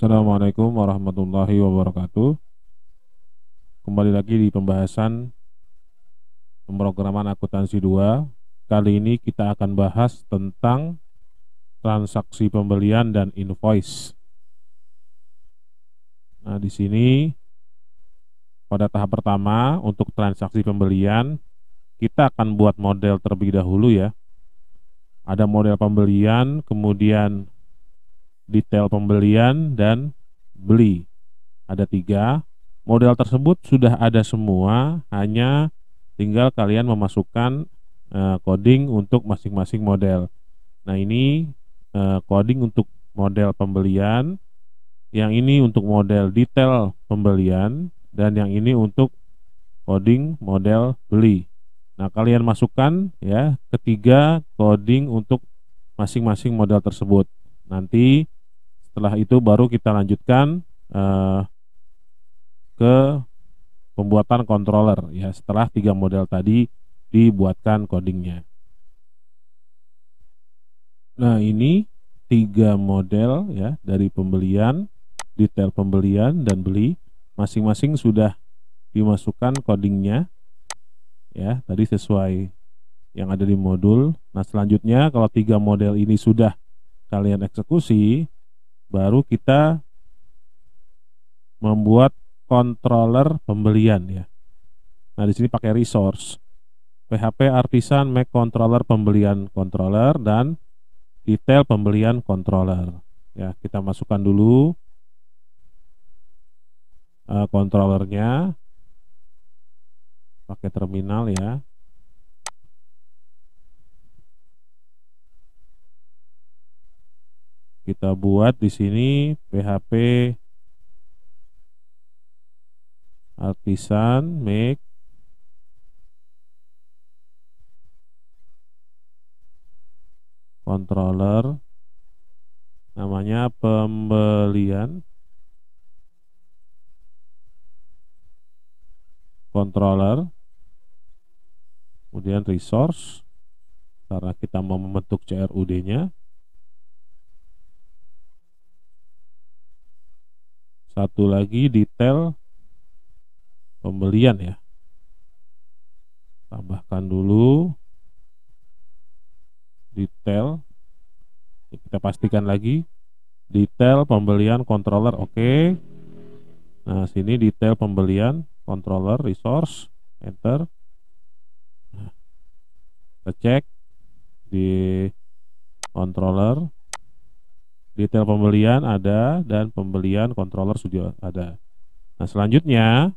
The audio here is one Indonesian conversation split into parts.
Assalamualaikum warahmatullahi wabarakatuh. Kembali lagi di pembahasan pemrograman akuntansi 2. Kali ini kita akan bahas tentang transaksi pembelian dan invoice. Nah, di sini pada tahap pertama untuk transaksi pembelian kita akan buat model terlebih dahulu ya. Ada model pembelian, kemudian detail pembelian dan beli. Ada 3. Model tersebut sudah ada semua, hanya tinggal kalian memasukkan coding untuk masing-masing model. Nah, ini coding untuk model pembelian, yang ini untuk model detail pembelian, dan yang ini untuk coding model beli. Nah, kalian masukkan ya ketiga coding untuk masing-masing model tersebut. Nanti setelah itu baru kita lanjutkan ke pembuatan controller ya, setelah 3 model tadi dibuatkan codingnya. Nah, ini 3 model ya dari pembelian, detail pembelian dan beli, masing-masing sudah dimasukkan codingnya ya, tadi sesuai yang ada di modul. Nah, selanjutnya kalau 3 model ini sudah kalian eksekusi, baru kita membuat controller pembelian ya. Nah, di sini pakai resource PHP Artisan Make Controller pembelian controller dan detail pembelian controller. Ya, kita masukkan dulu controllernya pakai terminal ya. Kita buat di sini PHP Artisan Make Controller, namanya pembelian controller, kemudian resource karena kita mau membentuk CRUD-nya. Satu lagi detail pembelian ya. Tambahkan dulu detail. Kita pastikan lagi detail pembelian controller, oke. Nah, sini detail pembelian controller resource, enter. Nah, kita cek di controller, detail pembelian ada dan pembelian controller sudah ada. Nah, selanjutnya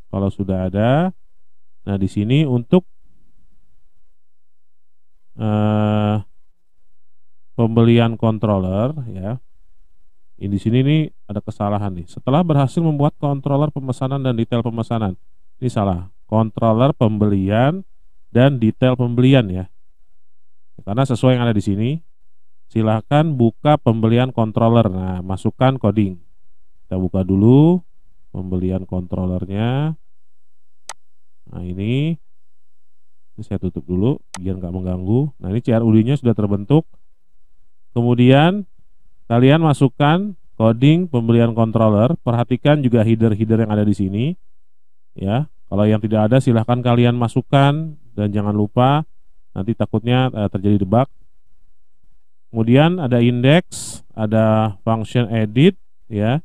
kalau sudah ada, nah di sini untuk pembelian controller ya. Di sini nih ada kesalahan nih. Setelah berhasil membuat controller pemesanan dan detail pemesanan. Ini salah. Controller pembelian dan detail pembelian ya. Karena sesuai yang ada di sini. Silahkan buka pembelian controller. Nah, masukkan coding. Kita buka dulu pembelian controllernya. Nah, ini saya tutup dulu biar nggak mengganggu. Nah, ini CRUD-nya sudah terbentuk. Kemudian kalian masukkan coding pembelian controller. Perhatikan juga header-header yang ada di sini. Ya, kalau yang tidak ada silahkan kalian masukkan dan jangan lupa nanti takutnya terjadi debug. Kemudian ada index, ada function edit ya.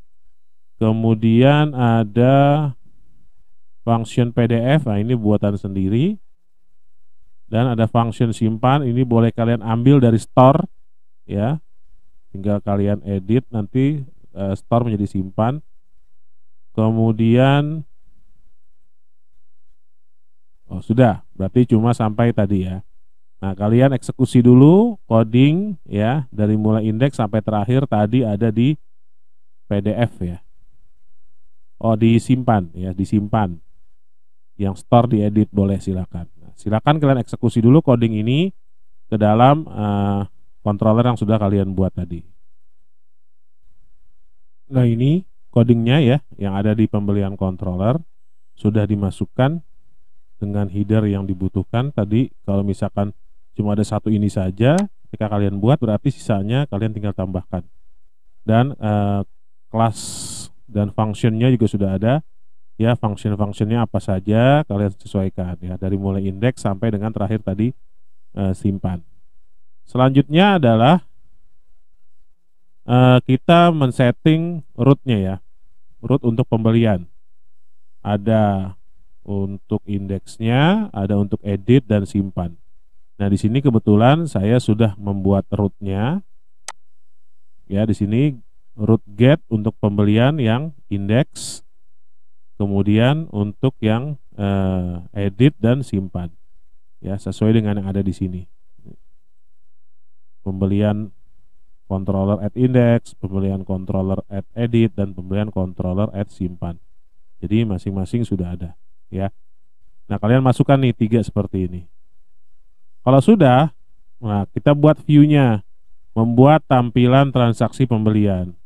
Kemudian ada function PDF. Nah, ini buatan sendiri. Dan ada function simpan, ini boleh kalian ambil dari store ya. Tinggal kalian edit, nanti store menjadi simpan. Kemudian sudah, berarti cuma sampai tadi ya. Nah, kalian eksekusi dulu coding ya, dari mulai indeks sampai terakhir tadi ada di PDF ya. Disimpan ya, disimpan. Yang store diedit boleh silakan. Nah, silakan kalian eksekusi dulu coding ini ke dalam controller yang sudah kalian buat tadi. Nah, ini codingnya ya, yang ada di pembelian controller sudah dimasukkan dengan header yang dibutuhkan tadi. Kalau misalkan cuma ada satu ini saja, ketika kalian buat berarti sisanya kalian tinggal tambahkan. Dan kelas dan functionnya juga sudah ada ya, function-functionnya apa saja kalian sesuaikan ya, dari mulai indeks sampai dengan terakhir tadi simpan. Selanjutnya adalah kita men-setting root-nya ya, root untuk pembelian. Ada untuk indeksnya, ada untuk edit dan simpan. Nah, di sini kebetulan saya sudah membuat root-nya. Ya, di sini root get untuk pembelian yang indeks. Kemudian untuk yang edit dan simpan. Ya, sesuai dengan yang ada di sini. Pembelian controller add index, pembelian controller add edit, dan pembelian controller add simpan. Jadi masing-masing sudah ada ya. Nah, kalian masukkan nih 3 seperti ini. Kalau sudah, nah kita buat view-nya, membuat tampilan transaksi pembelian.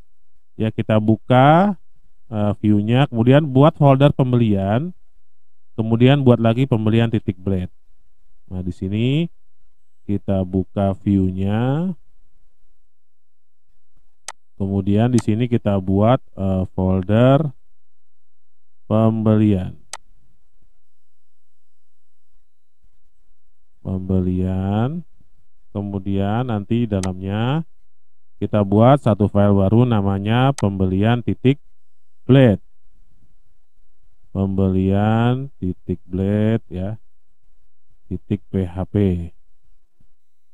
Ya, kita buka view-nya, kemudian buat folder pembelian, kemudian buat lagi pembelian titik blade. Nah, di sini kita buka view-nya. Kemudian di sini kita buat folder pembelian. Kemudian nanti dalamnya kita buat satu file baru namanya pembelian titik blade. Pembelian titik blade ya. Titik PHP.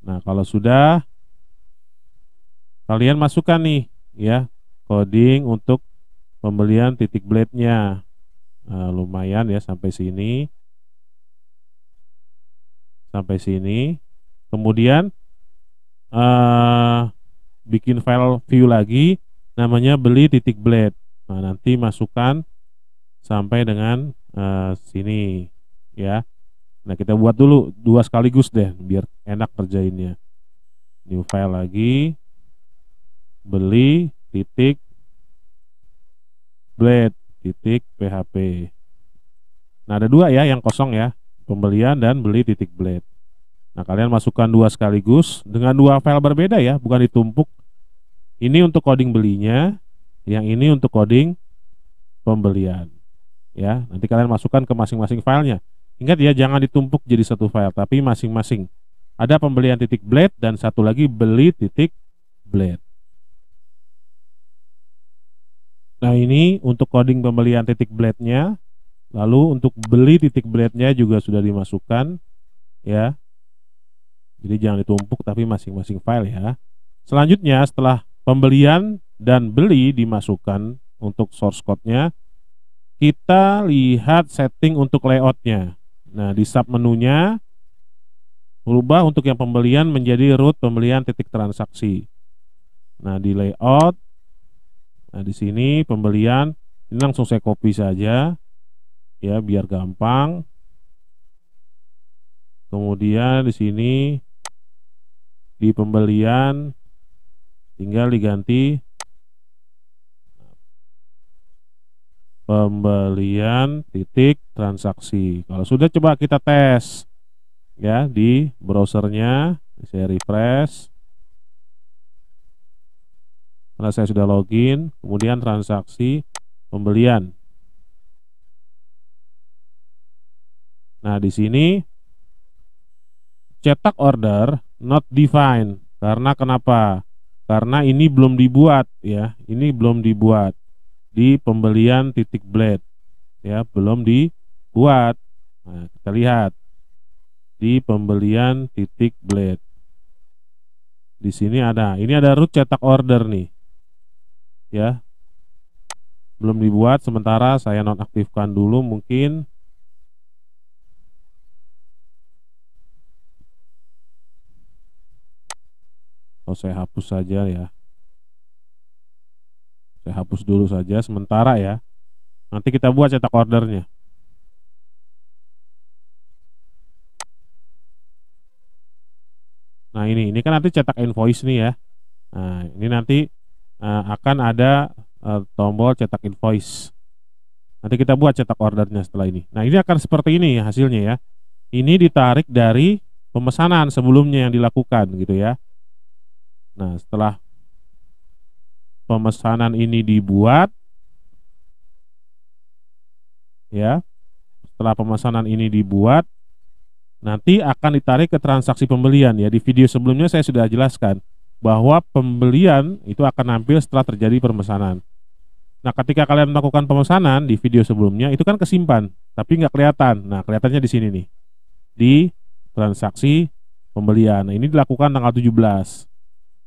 Nah, kalau sudah kalian masukkan nih ya coding untuk pembelian titik blade-nya. Lumayan ya sampai sini. Kemudian bikin file view lagi namanya beli titik blade. Nah, nanti masukkan sampai dengan sini ya. Nah, kita buat dulu 2 sekaligus deh biar enak kerjainnya. New file lagi, beli titik blade titik PHP. Nah, ada 2 ya yang kosong ya, pembelian dan beli titik blade. Nah, kalian masukkan 2 sekaligus dengan 2 file berbeda ya, bukan ditumpuk. Ini untuk coding belinya, yang ini untuk coding pembelian ya. Nanti kalian masukkan ke masing-masing filenya. Ingat ya, jangan ditumpuk jadi satu file, tapi masing-masing. Ada pembelian titik blade dan satu lagi beli titik blade. Nah, ini untuk coding pembelian titik blade-nya. Lalu untuk beli titik blade-nya juga sudah dimasukkan ya. Jadi jangan ditumpuk tapi masing-masing file ya. Selanjutnya setelah pembelian dan beli dimasukkan untuk source code-nya, kita lihat setting untuk layout-nya. Nah, di sub menunya berubah untuk yang pembelian menjadi root pembelian titik transaksi. Nah, di layout, nah di sini pembelian ini langsung saya copy saja ya biar gampang. Kemudian di sini di pembelian tinggal diganti pembelian titik transaksi. Kalau sudah, coba kita tes ya di browsernya. Saya refresh. Karena saya sudah login, kemudian transaksi pembelian. Nah, di sini cetak order not defined. Karena kenapa? Karena ini belum dibuat ya. Ini belum dibuat di pembelian titik blade. Ya, belum dibuat. Nah, kita lihat di pembelian titik blade. Di sini ada. Ini ada root cetak order nih. Ya. Belum dibuat, sementara saya nonaktifkan dulu mungkin. Oh, saya hapus saja ya. Saya hapus dulu saja sementara ya. Nanti kita buat cetak ordernya. Nah, ini kan nanti cetak invoice nih ya. Nah, ini nanti akan ada tombol cetak invoice. Nanti kita buat cetak ordernya setelah ini. Nah, ini akan seperti ini hasilnya ya. Ini ditarik dari pemesanan sebelumnya yang dilakukan gitu ya. Nah, setelah pemesanan ini dibuat, ya. Setelah pemesanan ini dibuat, nanti akan ditarik ke transaksi pembelian, ya. Di video sebelumnya saya sudah jelaskan bahwa pembelian itu akan nampil setelah terjadi pemesanan. Nah, ketika kalian melakukan pemesanan di video sebelumnya itu kan kesimpan, tapi nggak kelihatan. Nah, kelihatannya di sini nih, di transaksi pembelian. Nah, ini dilakukan tanggal 17.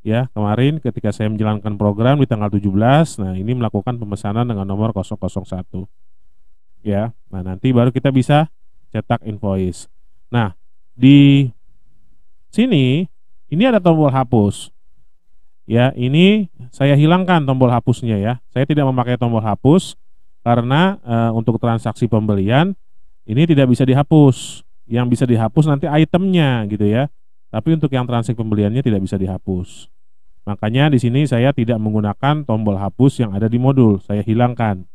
Ya, kemarin ketika saya menjalankan program di tanggal 17, nah ini melakukan pemesanan dengan nomor 001. Ya, nah nanti baru kita bisa cetak invoice. Nah, di sini ini ada tombol hapus. Ya, ini saya hilangkan tombol hapusnya ya. Saya tidak memakai tombol hapus karena untuk transaksi pembelian ini tidak bisa dihapus. Yang bisa dihapus nanti itemnya gitu ya. Tapi untuk yang transaksi pembeliannya tidak bisa dihapus. Makanya di sini saya tidak menggunakan tombol hapus yang ada di modul. Saya hilangkan.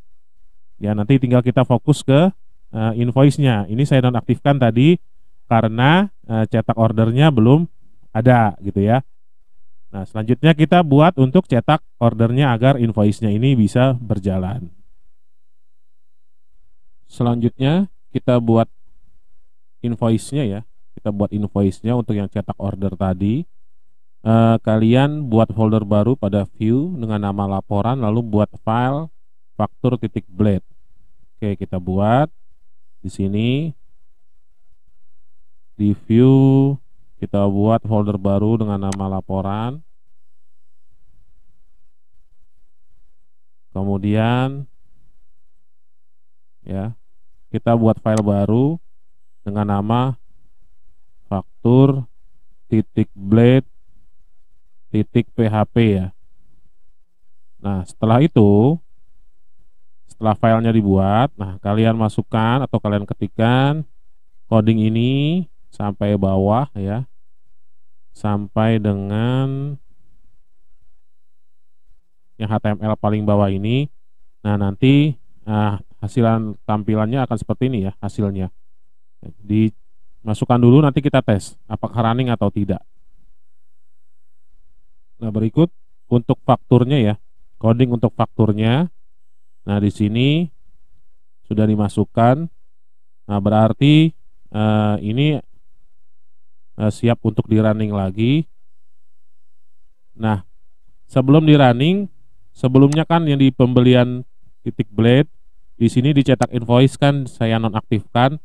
Ya, nanti tinggal kita fokus ke invoice-nya. Ini saya nonaktifkan tadi karena cetak ordernya belum ada gitu ya. Nah, selanjutnya kita buat untuk cetak ordernya agar invoice-nya ini bisa berjalan. Selanjutnya kita buat invoice-nya ya. Kita buat invoice-nya untuk yang cetak order tadi. Kalian buat folder baru pada view dengan nama laporan, lalu buat file faktur.blade. Oke, kita buat di sini di view, kita buat folder baru dengan nama laporan. Kemudian ya, kita buat file baru dengan nama faktur.blade.php ya. Nah, setelah itu, setelah filenya dibuat, nah kalian masukkan atau kalian ketikkan coding ini sampai bawah ya, sampai dengan yang HTML paling bawah ini. Nah, nanti hasilan tampilannya akan seperti ini ya hasilnya. Dimasukkan dulu, nanti kita tes apakah running atau tidak. Nah, berikut untuk fakturnya ya, coding untuk fakturnya. Nah, di sini sudah dimasukkan. Nah, berarti ini siap untuk di running lagi. Nah, sebelum di running, sebelumnya kan yang di pembelian .blade, di sini dicetak invoice kan saya nonaktifkan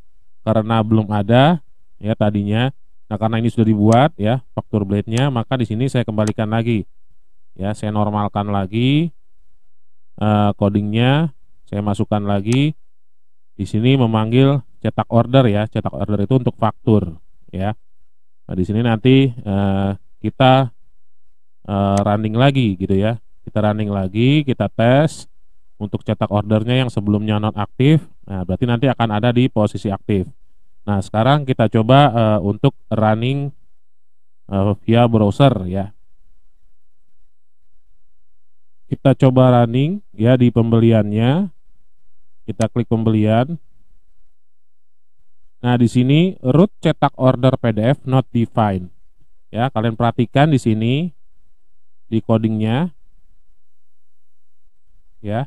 karena belum ada ya tadinya. Nah, karena ini sudah dibuat ya faktur blade-nya, maka di sini saya kembalikan lagi. Ya, saya normalkan lagi codingnya, saya masukkan lagi. Di sini memanggil cetak order ya. Cetak order itu untuk faktur ya. Nah, di sini nanti kita running lagi gitu ya. Kita running lagi, kita tes untuk cetak ordernya yang sebelumnya non aktif. Nah, berarti nanti akan ada di posisi aktif. Nah, sekarang kita coba untuk running via browser ya. Kita coba running ya di pembeliannya. Kita klik pembelian. Nah, di sini root cetak order PDF not defined. Ya, kalian perhatikan di sini di codingnya. Ya.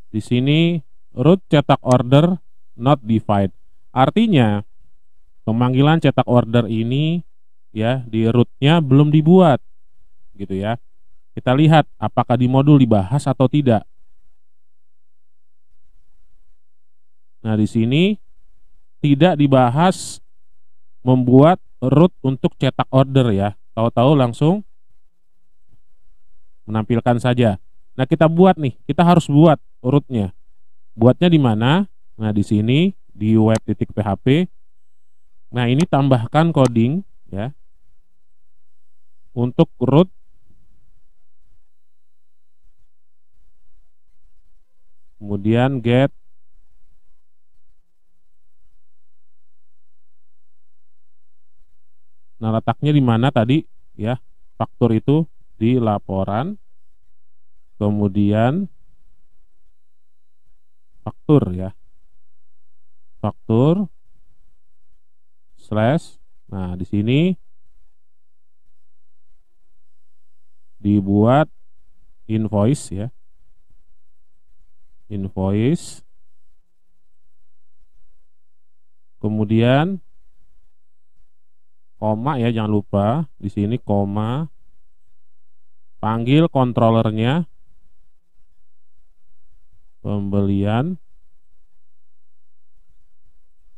Di sini root cetak order not defined. Artinya pemanggilan cetak order ini ya di rootnya belum dibuat gitu ya. Kita lihat apakah di modul dibahas atau tidak. Nah, di sini tidak dibahas membuat root untuk cetak order ya. Tahu-tahu langsung menampilkan saja. Nah, kita buat nih, kita harus buat rootnya. Buatnya di mana? Nah, di sini di web.php. Nah, ini tambahkan coding ya untuk root kemudian get nah letaknya di mana tadi ya, faktur itu di laporan, kemudian faktur ya, faktur slash, nah di sini dibuat invoice ya. Invoice. Kemudian koma ya, jangan lupa di sini koma. Panggil controllernya, pembelian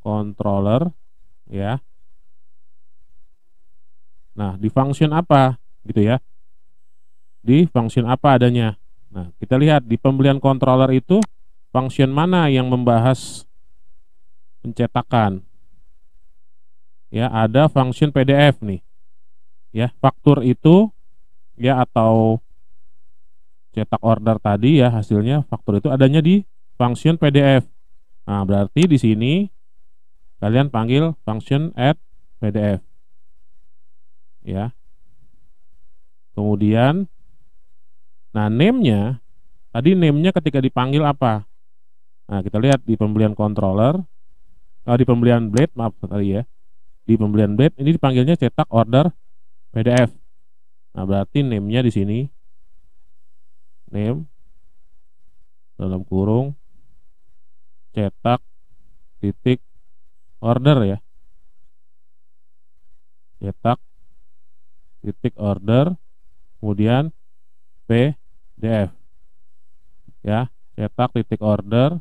controller ya. Nah, di function apa gitu ya? Di function apa adanya. Nah, kita lihat di pembelian controller itu function mana yang membahas pencetakan. Ya, ada function PDF nih. Ya, faktur itu ya atau cetak order tadi ya, hasilnya faktur itu adanya di function PDF. Nah, berarti di sini kalian panggil function add PDF. Ya. Kemudian nah, name-nya tadi name-nya ketika dipanggil apa? Nah, kita lihat di pembelian controller, di pembelian blade, maaf tadi ya. Di pembelian blade ini dipanggilnya cetak order PDF. Nah, berarti name-nya di sini name dalam kurung cetak titik order ya. Cetak titik order kemudian PDF. Ya, cetak titik order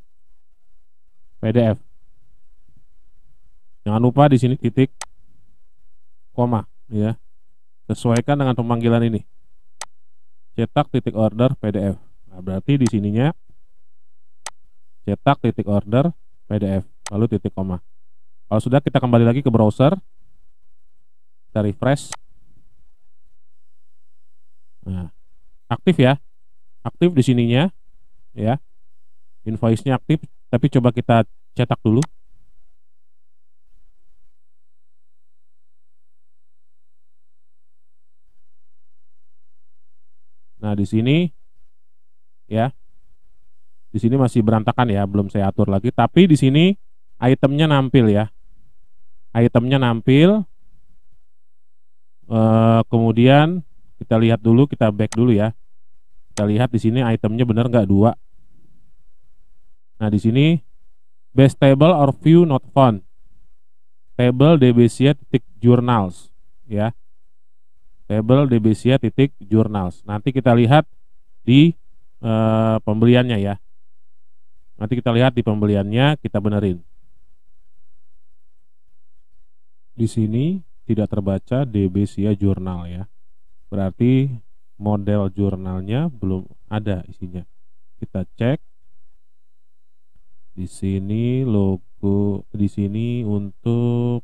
PDF. Jangan lupa di sini titik koma ya. Sesuaikan dengan pemanggilan ini. Cetak titik order PDF. Nah, berarti di sininya cetak titik order PDF lalu titik koma. Kalau sudah, kita kembali lagi ke browser. Kita refresh. Nah, aktif ya. Aktif di sininya ya. Invoice-nya aktif, tapi coba kita cetak dulu. Nah, di sini ya. Di sini masih berantakan ya, belum saya atur lagi, tapi di sini itemnya nampil ya. Itemnya nampil. Kemudian kita lihat dulu, kita back dulu ya. Kita lihat di sini itemnya benar nggak 2. Nah, di sini base table or view not found. Table dbcia titik journals ya. Table dbcia titik journals. Nanti kita lihat di pembeliannya ya. Nanti kita lihat di pembeliannya, kita benerin. Di sini tidak terbaca dbcia jurnal ya. Berarti model jurnalnya belum ada isinya. Kita cek. Di sini logo, di sini untuk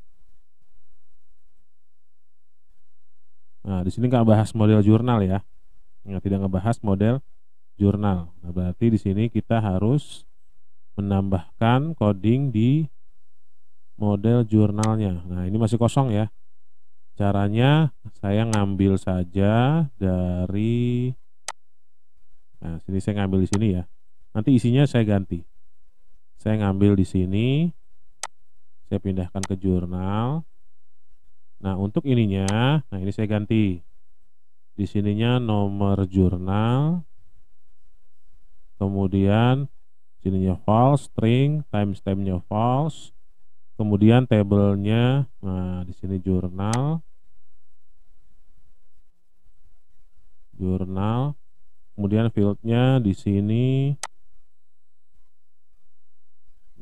nah, di sini nggak bahas model jurnal ya. Nah, tidak ngebahas model jurnal. Nah, berarti di sini kita harus menambahkan coding di model jurnalnya. Nah, ini masih kosong ya. Caranya saya ngambil saja dari, nah, sini saya ngambil di sini ya. Nanti isinya saya ganti. Saya ngambil di sini, saya pindahkan ke jurnal. Nah, untuk ininya, nah ini saya ganti. Di sininya nomor jurnal. Kemudian sininya false, string, timestampnya false. Kemudian tabelnya, nah di sini jurnal. Jurnal. Kemudian fieldnya di sini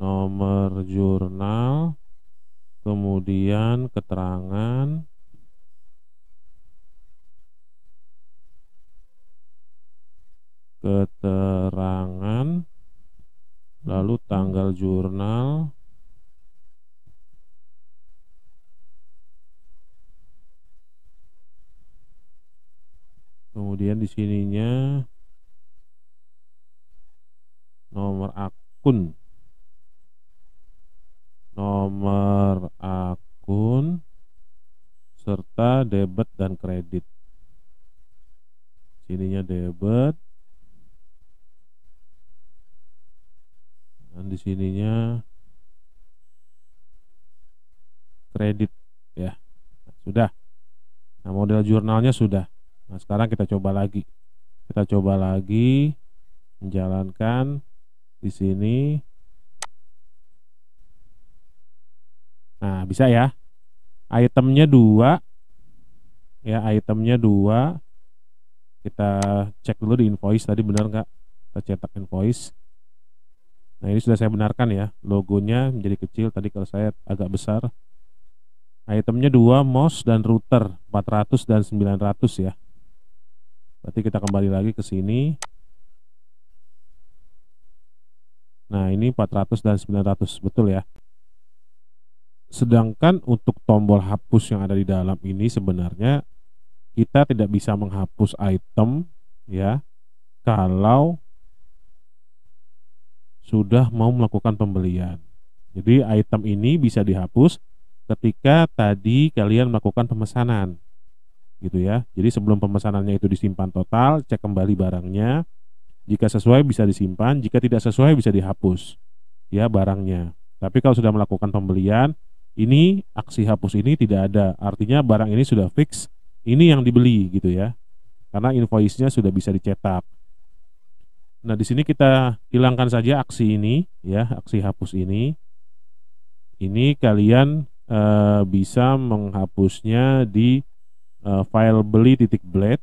nomor jurnal. Kemudian keterangan. Keterangan. Lalu tanggal jurnal. Kemudian di sininya nomor akun. Nomor akun serta debit dan kredit. Sininya debit. Dan di sininya kredit ya. Sudah. Nah, model jurnalnya sudah Nah, sekarang kita coba lagi. Kita coba lagi menjalankan di sini. Nah, bisa ya. Itemnya 2 ya, itemnya 2. Kita cek dulu di invoice tadi benar nggak? Kita cetak invoice. Nah, ini sudah saya benarkan ya. Logonya menjadi kecil, tadi kalau saya agak besar. Itemnya 2, mouse dan router 400 dan 900 ya. Berarti kita kembali lagi ke sini. Nah, ini 400 dan 900, betul ya. Sedangkan untuk tombol hapus yang ada di dalam ini sebenarnya kita tidak bisa menghapus item ya kalau sudah mau melakukan pembelian. Jadi item ini bisa dihapus ketika tadi kalian melakukan pemesanan gitu ya. Jadi sebelum pemesanannya itu disimpan total, cek kembali barangnya. Jika sesuai bisa disimpan, jika tidak sesuai bisa dihapus ya barangnya. Tapi kalau sudah melakukan pembelian, ini aksi hapus ini tidak ada. Artinya barang ini sudah fix, ini yang dibeli gitu ya. Karena invoice-nya sudah bisa dicetak. Nah, di sini kita hilangkan saja aksi ini ya, aksi hapus ini. Ini kalian bisa menghapusnya di file beli.blade.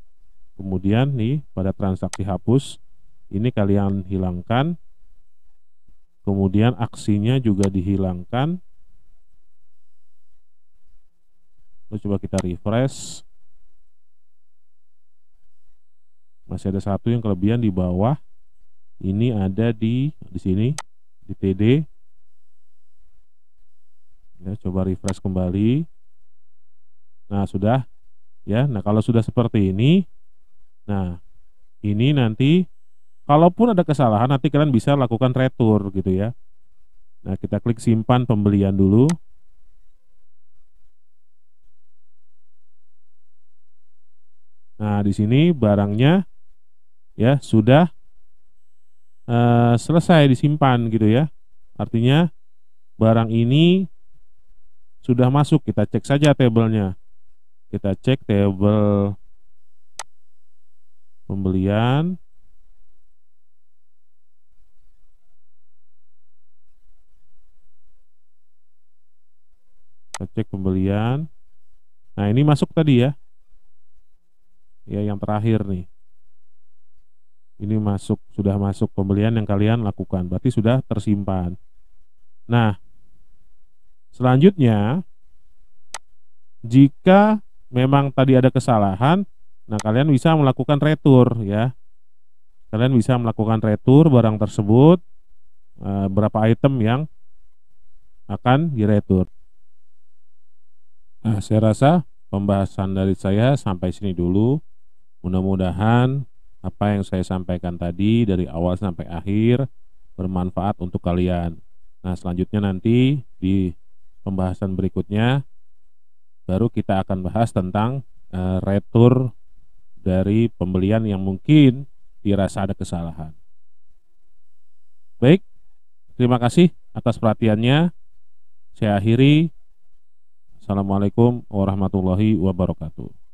Kemudian nih pada transaksi hapus ini kalian hilangkan. Kemudian aksinya juga dihilangkan. Lalu coba kita refresh. Masih ada satu yang kelebihan di bawah. Ini ada di sini di TD. Ya, coba refresh kembali. Nah, sudah ya. Nah, kalau sudah seperti ini, nah, ini nanti kalaupun ada kesalahan nanti kalian bisa lakukan retur gitu ya. Nah, kita klik simpan pembelian dulu. Nah, di sini barangnya ya sudah selesai disimpan gitu ya. Artinya barang ini sudah masuk. Kita cek saja tabelnya. Kita cek tabel pembelian. Kita cek pembelian. Nah, ini masuk tadi ya. Ya, yang terakhir nih. Ini masuk, sudah masuk pembelian yang kalian lakukan. Berarti sudah tersimpan. Nah, selanjutnya jika memang tadi ada kesalahan, nah kalian bisa melakukan retur ya. Kalian bisa melakukan retur barang tersebut, berapa item yang akan diretur. Nah, saya rasa pembahasan dari saya sampai sini dulu. Mudah-mudahan apa yang saya sampaikan tadi dari awal sampai akhir bermanfaat untuk kalian. Nah, selanjutnya nanti di pembahasan berikutnya baru kita akan bahas tentang retur dari pembelian yang mungkin dirasa ada kesalahan. Baik, terima kasih atas perhatiannya. Saya akhiri. Assalamualaikum warahmatullahi wabarakatuh.